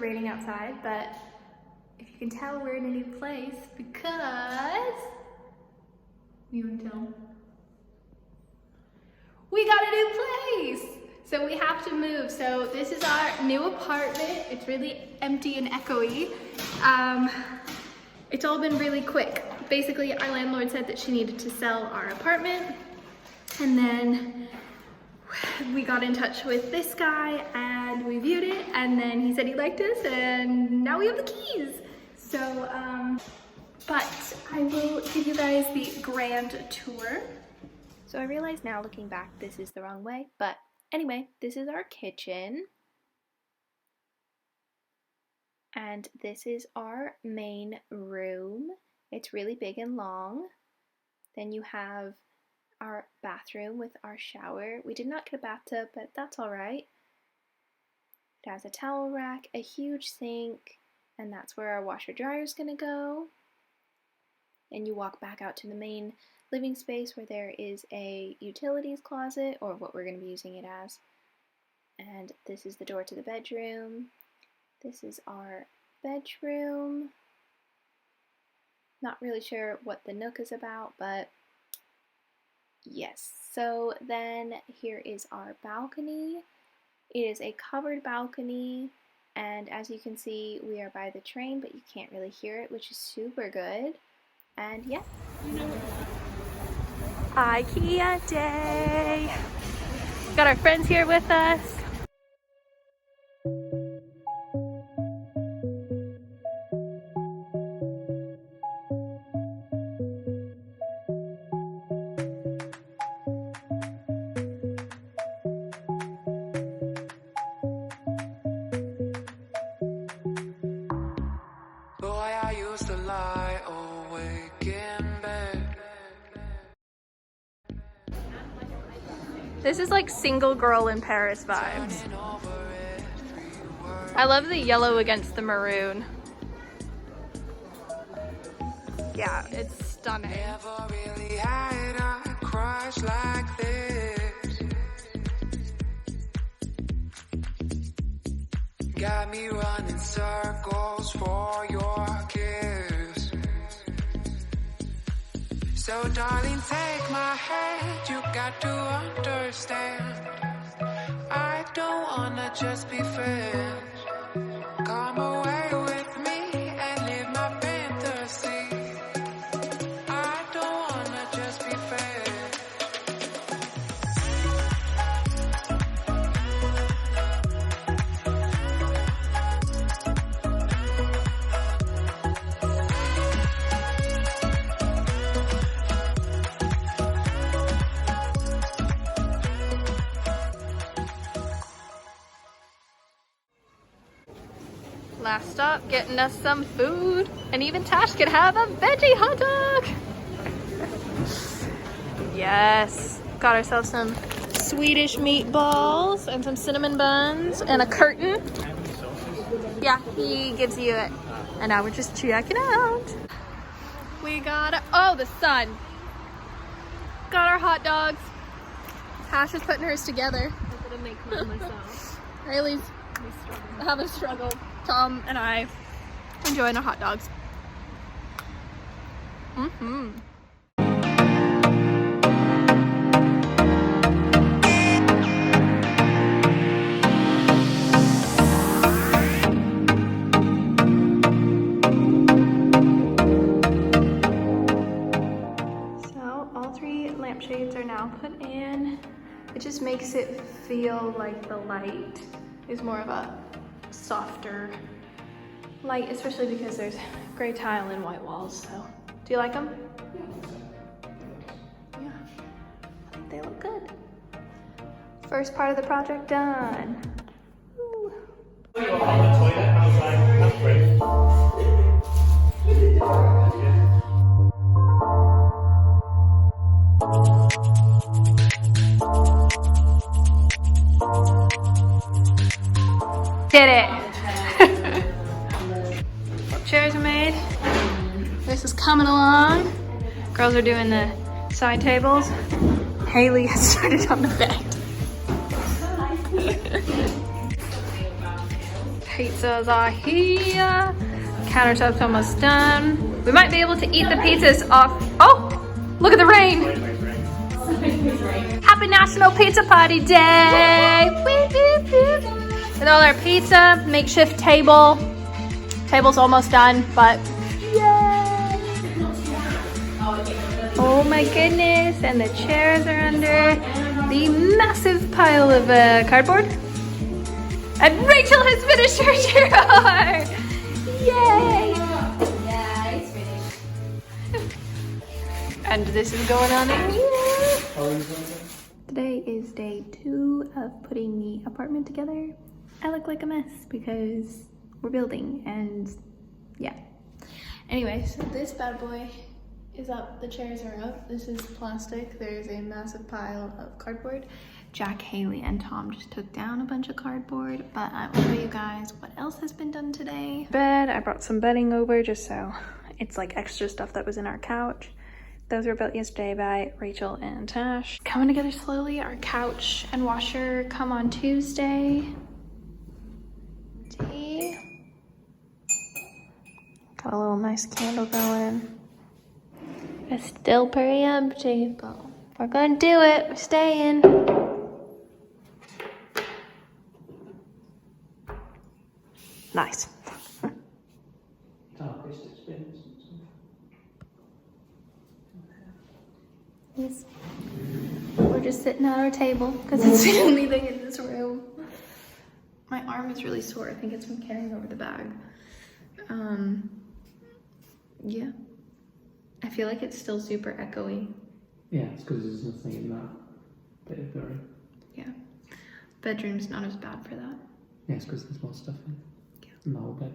raining outside, but if you can tell, we're in a new place because, you can tell, we got a new place. So we have to move. So this is our new apartment. It's really empty and echoey. It's all been really quick. Basically, our landlord said that she needed to sell our apartment, and then we got in touch with this guy and we viewed it, and then he said he liked us, and now we have the keys. So, but I will give you guys the grand tour. So I realize now, looking back, this is the wrong way, but anyway, this is our kitchen. And this is our main room. It's really big and long. Then you have our bathroom with our shower. We did not get a bathtub, but that's all right. It has a towel rack, a huge sink, and that's where our washer dryer is gonna go. And you walk back out to the main living space where there is a utilities closet, or what we're gonna be using it as. And this is the door to the bedroom. This is our bedroom. Not really sure what the nook is about, but yes. So then here is our balcony. It is a covered balcony, and as you can see, we are by the train, but you can't really hear it, which is super good. And yeah. IKEA day. Got our friends here with us. This is like single girl in Paris vibes. I love the yellow against the maroon. Yeah, it's stunning. Never really had a crush like this. Got me running circles for your kiss. So darling, take my hand, you got to understand. I don't wanna just be friends. Come away with me and live my fantasy. I don't wanna just be friends. Last stop, getting us some food, and even Tash can have a veggie hot dog. Yes, got ourselves some Swedish meatballs and some cinnamon buns and a curtain. Yeah, he gives you it, and now we're just checking out. We got, oh, the sun. Got our hot dogs. Tash is putting hers together. I'm gonna make mine myself. Rayleigh's having a struggle. Tom and I enjoying our hot dogs. So all 3 lampshades are now put in. It just makes it feel like the light is more of a softer light, especially because there's gray tile and white walls. So, do you like them? Yeah, I think they look good. First part of the project done. Woo. On the toilet, I was like, that's great. Did it. Chairs are made. This is coming along. Girls are doing the side tables. Haley has started on the bed. Pizzas are here. Countertop's almost done. We might be able to eat the pizzas off. Oh, look at the rain. Happy National Pizza Party Day. With all our pizza, makeshift table. Table's almost done, but yay. Oh my goodness, and the chairs are under the massive pile of cardboard. And Rachel has finished her drawer! Yay! Yeah, it's finished. And this is going on in here. Today is day 2 of putting the apartment together. I look like a mess because we're building and yeah. Anyway, so this bad boy is up, the chairs are up. This is plastic. There's a massive pile of cardboard. Jack, Haley, and Tom just took down a bunch of cardboard, but I will show you guys what else has been done today. Bed, I brought some bedding over just so it's like extra stuff that was in our couch. Those were built yesterday by Rachel and Tash. Coming together slowly. Our couch and washer come on Tuesday. See? Got a little nice candle going. It's still pretty empty, but we're gonna do it. We're staying. Nice. Yes. We're just sitting at our table because it's the only thing in this room. My arm is really sore. I think it's from carrying over the bag. Yeah. I feel like it's still super echoey. Yeah, it's because there's nothing in that bit of the room. Yeah. Bedroom's not as bad for that. Yeah, it's because there's more stuff in. Yeah. In the whole bed.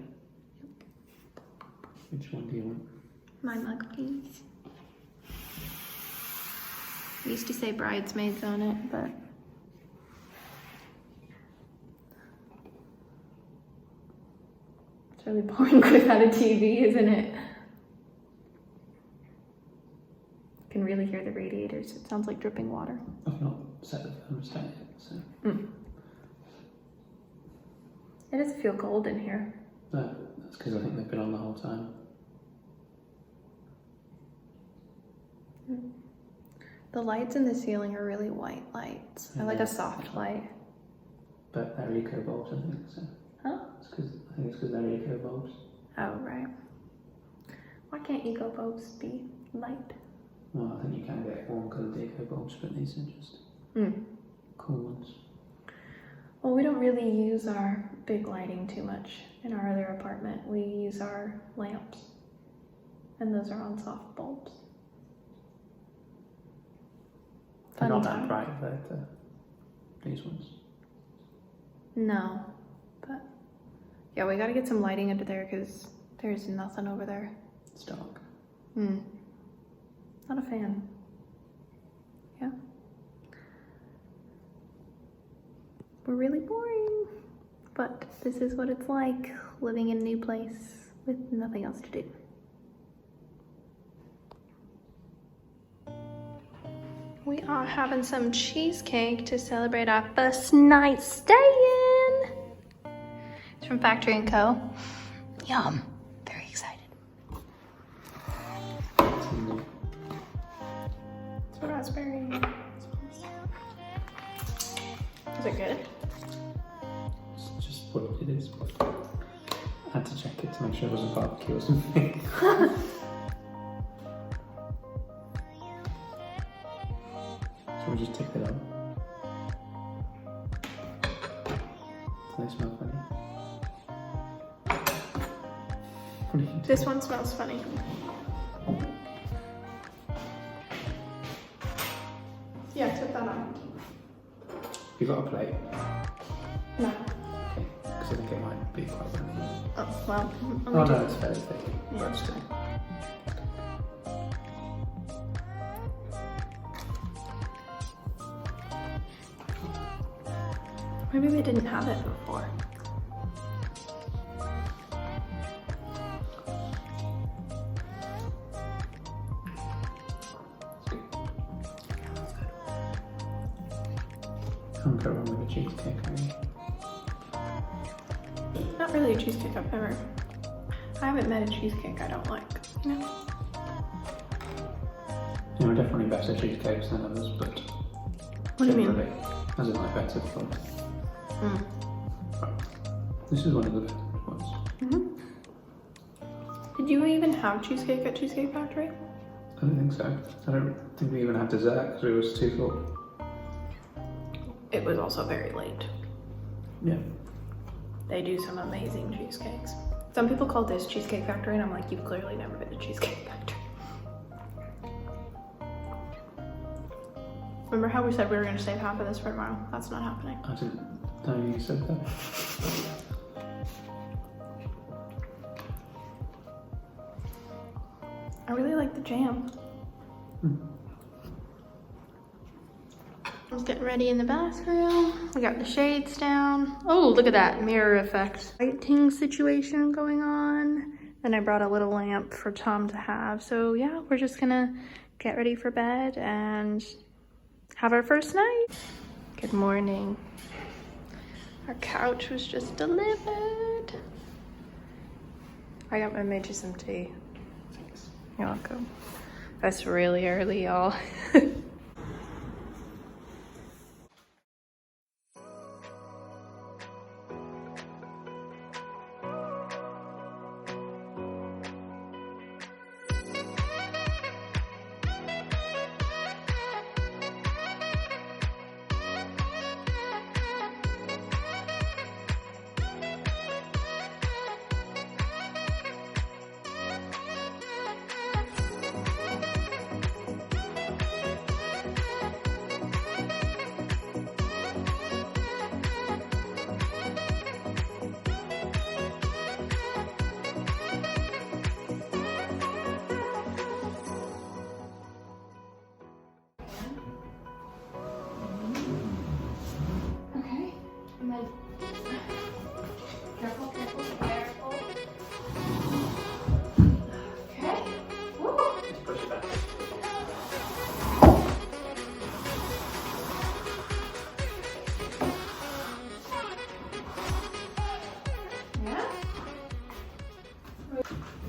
Which one do you want? My mug, please. I used to say bridesmaids on it, but it's really boring without a TV, isn't it? You can really hear the radiators. It sounds like dripping water. I've not set the thermostat yet, so. It does feel cold in here. No, that's because I think they've been on the whole time. The lights in the ceiling are really white lights. I like a soft light. But they're eco bulbs, I think, so. Huh? I think it's because they're eco bulbs. Oh, right. Why can't eco bulbs be light? Well, I think you can get warm coloured eco bulbs, but these are just cool ones. Well, we don't really use our big lighting too much in our other apartment. We use our lamps, and those are on soft bulbs. They're not Fun that time. bright, but these ones. No, but yeah, we gotta get some lighting under there because there's nothing over there. It's dark. Not a fan. Yeah. We're really boring, but this is what it's like living in a new place with nothing else to do. We are having some cheesecake to celebrate our first night staying. It's from Factory & Co. Yum. Very excited. It's raspberry. Is it good? It's just what it is. I had to check it to make sure it wasn't barbecue or something. Shall we just tip it on? Do they smell funny? What do you do? This one smells funny. Yeah, tip that on. You got a plate? No. Okay. Because I think it might be quite funny. Oh, well. Oh no, it's fairly thick. Yeah. But still. Maybe we didn't have it before. Can't go wrong with a cheesecake, can you? not really a cheesecake I've ever. I haven't met a cheesecake I don't like, you know? There are definitely better cheesecakes than others, but What do you mean? generally, as in like better for. Mm. This is one of the better ones. Mm-hmm. Did you even have cheesecake at Cheesecake Factory? I don't think so. I don't think we even had dessert because it was too full. It was also very late. Yeah. They do some amazing cheesecakes. Some people call this Cheesecake Factory, and I'm like, you've clearly never been to Cheesecake Factory. Remember how we said we were gonna save half of this for tomorrow? That's not happening. I didn't know you said that. I really like the jam. I was getting ready in the bathroom. We got the shades down. Oh, look at that mirror effect. Lighting situation going on. Then I brought a little lamp for Tom to have. So yeah, we're just gonna get ready for bed and have our first night. Good morning. Our couch was just delivered. I made you some tea. Thanks. You're welcome. That's really early, y'all.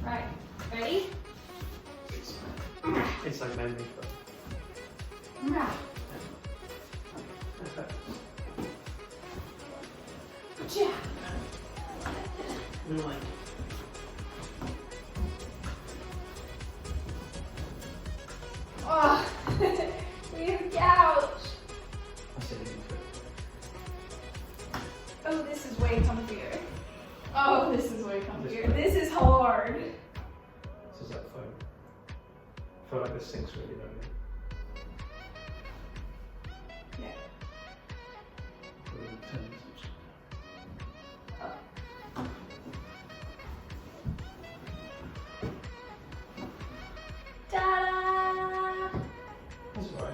Right, ready? It's like memory foam. Yeah. Yeah. Like. Oh, we have a couch. I said it. Oh, this is way comfier. Oh, this is way comfier. This is hard. This is like foam. I feel like this sinks really low. Yeah. Ta-da! That's right.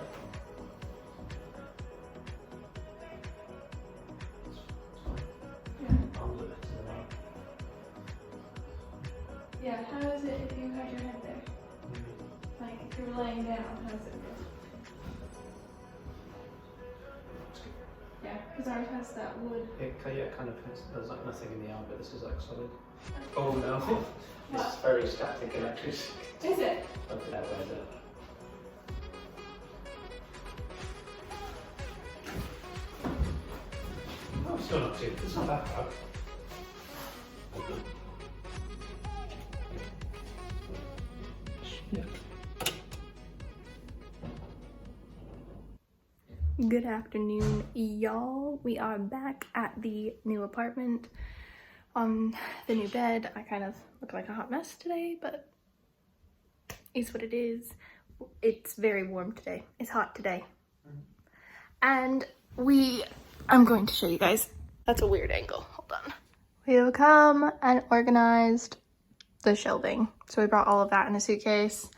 Yeah, how is it if you had your head there? Like, if you're laying down, how does it feel? Yeah, because ours has that wood. It kind of has, there's like nothing in the arm, but this is like solid. Oh no, it's very static electricity. Is it? Look at that weather. Oh, it's still not too, it's not that bad. Yeah. Good afternoon, y'all. We are back at the new apartment on the new bed. I kind of look like a hot mess today, but it's what it is. It's very warm today. It's hot today. And I'm going to show you guys. That's a weird angle. Hold on. We have come and organized the shelving. So we brought all of that in a suitcase.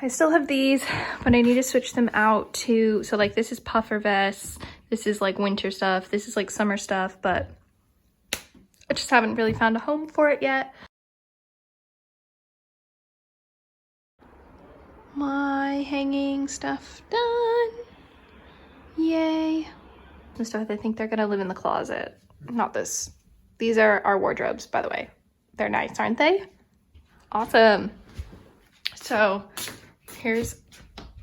I still have these, but I need to switch them out to, so like this is puffer vests, this is like winter stuff, this is like summer stuff, but I just haven't really found a home for it yet. My hanging stuff done. Yay. And stuff, I think they're gonna live in the closet, not this These are our wardrobes, by the way. They're nice, aren't they? Awesome. So here's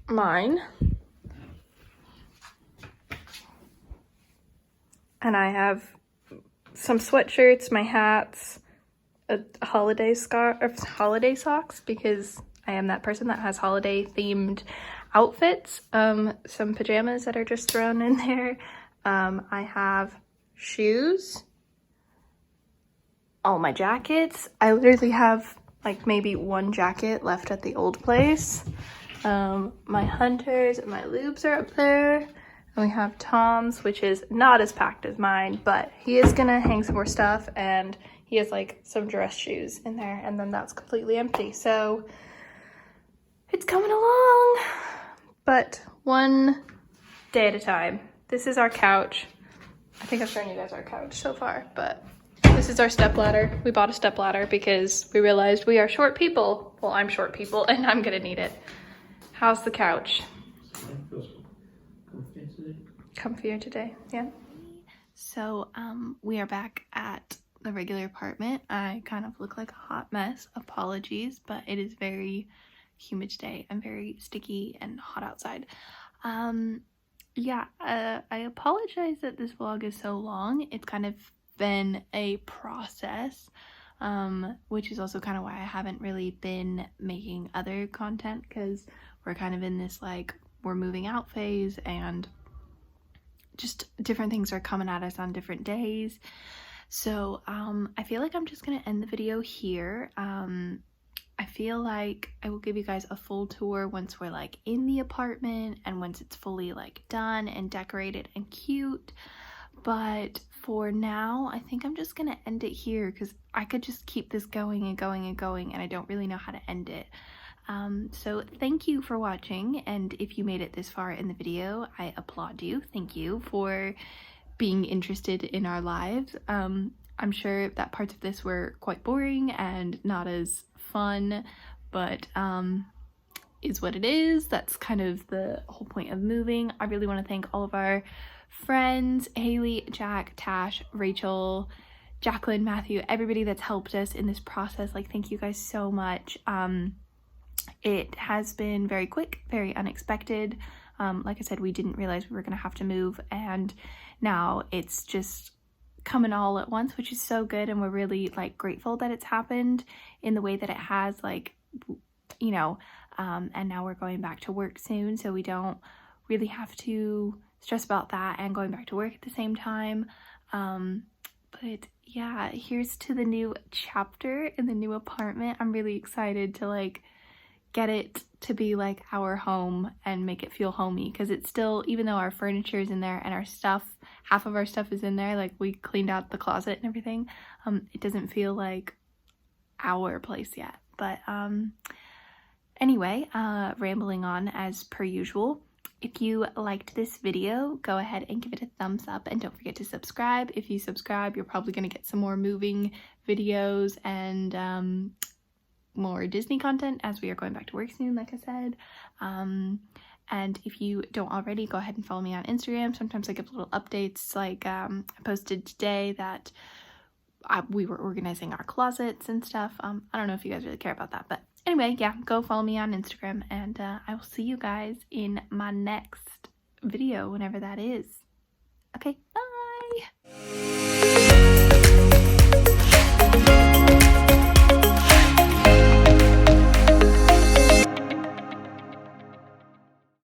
mine. And I have some sweatshirts, my hats, a holiday socks, because I am that person that has holiday themed outfits. Some pajamas that are just thrown in there. I have shoes. All my jackets. I literally have like maybe one jacket left at the old place. My hunters and my lubes are up there. And we have Tom's, which is not as packed as mine, but he is gonna hang some more stuff, and he has like some dress shoes in there, and then that's completely empty. So it's coming along, but one day at a time. This is our couch. I think I've shown you guys our couch so far, but this is our stepladder. We bought a stepladder because we realized we are short people. Well, I'm short people and I'm gonna need it. How's the couch? Comfier today, yeah. So we are back at the regular apartment. I kind of look like a hot mess. Apologies, but it is very humid today and very sticky and hot outside. Yeah, I apologize that this vlog is so long. It's kind of been a process, which is also kind of why I haven't really been making other content, because we're kind of in this like we're moving out phase, and just different things are coming at us on different days. So I feel like I'm just gonna end the video here. I feel like I will give you guys a full tour once we're like in the apartment and once it's fully like done and decorated and cute. But for now, I think I'm just gonna end it here because I could just keep this going and going and going, and I don't really know how to end it. So thank you for watching, and if you made it this far in the video, I applaud you. Thank you for being interested in our lives. I'm sure that parts of this were quite boring and not as fun, but is what it is. That's kind of the whole point of moving. I really want to thank all of our friends, Haley, Jack, Tash, Rachel, Jacqueline, Matthew, everybody that's helped us in this process. Like, thank you guys so much. It has been very quick, very unexpected. Like I said, we didn't realize we were gonna have to move, and now it's just coming all at once, which is so good, and we're really like grateful that it's happened in the way that it has, like, you know, and now we're going back to work soon, so we don't really have to stress about that and going back to work at the same time. But yeah, here's to the new chapter in the new apartment. I'm really excited to like get it to be like our home and make it feel homey, because it's still, even though our furniture is in there and our stuff, half of our stuff is in there, like we cleaned out the closet and everything, it doesn't feel like our place yet. But anyway, rambling on as per usual. If you liked this video, go ahead and give it a thumbs up, and don't forget to subscribe. If you subscribe, you're probably going to get some more moving videos and more Disney content, as we are going back to work soon, like I said. And if you don't already, go ahead and follow me on Instagram. Sometimes I give little updates, like I posted today that we were organizing our closets and stuff. I don't know if you guys really care about that, but anyway, yeah, go follow me on Instagram, and I will see you guys in my next video, whenever that is. Okay,